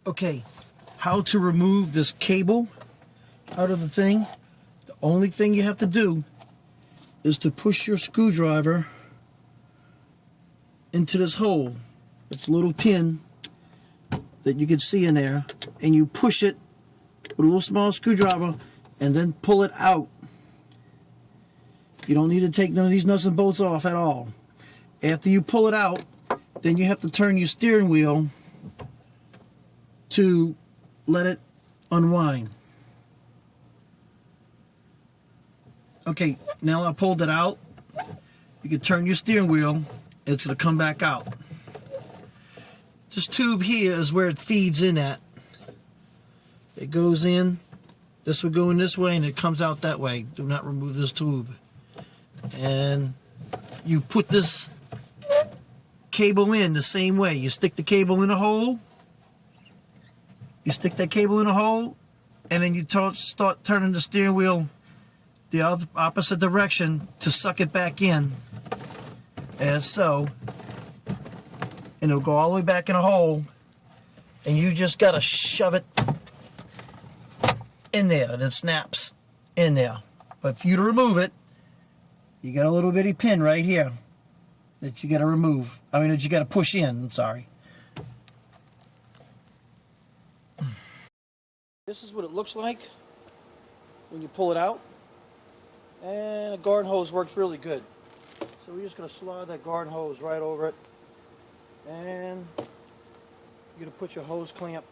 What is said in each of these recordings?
Okay, how to remove this cable out of the thing. The only thing you have to do is to push your screwdriver into this hole. It's a little pin that you can see in there, and you push it with a little small screwdriver and then pull it out. You don't need to take none of these nuts and bolts off at all. After you pull it out, then you have to turn your steering wheel to let it unwind. Okay, now I pulled it out. You can turn your steering wheel and it's going to come back out. This tube here is where it feeds in at. It goes in, this would go in this way and it comes out that way. Do not remove this tube. And you put this cable in the same way. You stick the cable in a hole. You stick that cable in a hole, and then you start turning the steering wheel the opposite direction to suck it back in, as so. And it'll go all the way back in a hole, and you just gotta shove it in there, and it snaps in there. But for you to remove it, you got a little bitty pin right here that you gotta remove. I mean, that you gotta push in, I'm sorry. This is what it looks like when you pull it out. And a garden hose works really good. So we're just going to slide that garden hose right over it. And you're going to put your hose clamp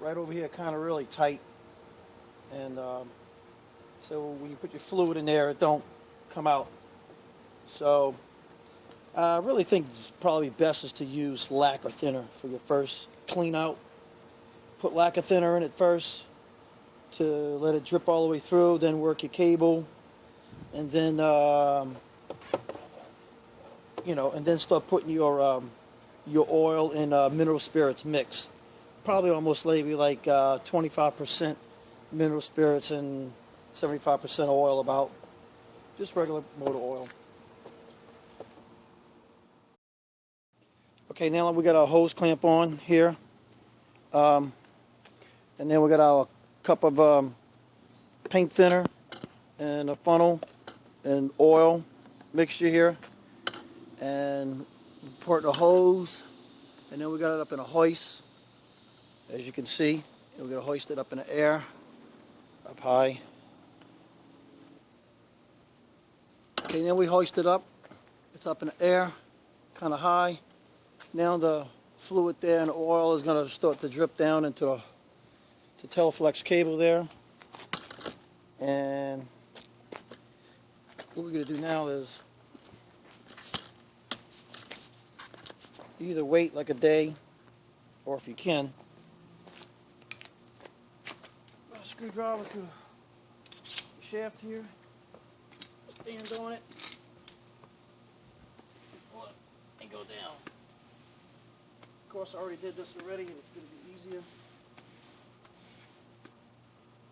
right over here kind of really tight. And so when you put your fluid in there, it don't come out. So I really think it's probably best is to use lacquer thinner for your first clean out. Put lacquer thinner in it first to let it drip all the way through, then work your cable, and then you know, and then start putting your oil and mineral spirits mix. Probably almost maybe like 25% mineral spirits and 75% oil, about just regular motor oil. Okay, now we got our hose clamp on here, and then we got our cup of paint thinner and a funnel and oil mixture here, and put the hose, and then we got it up in a hoist, as you can see. We're going to hoist it up in the air, up high. Okay, now we hoist it up. It's up in the air, kind of high. Now the fluid there and the oil is going to start to drip down into the Teleflex cable there. And what we're going to do now is either wait like a day, or if you can, put a screwdriver to the shaft here, stand on it, pull it and go down. Of course, I already did this already, and it's going to be easier.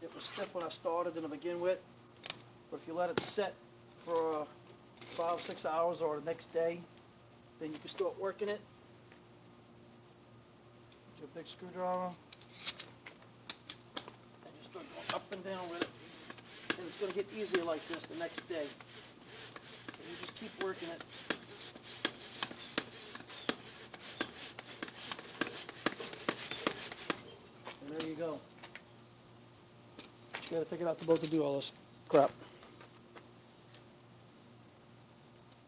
It was stiff when I started to begin with, but if you let it set for 5-6 hours or the next day, then you can start working it. Get your big screwdriver, and you start going up and down with it, and it's going to get easier like this the next day. So you just keep working it. And there you go. You gotta take it out the boat to do all this crap.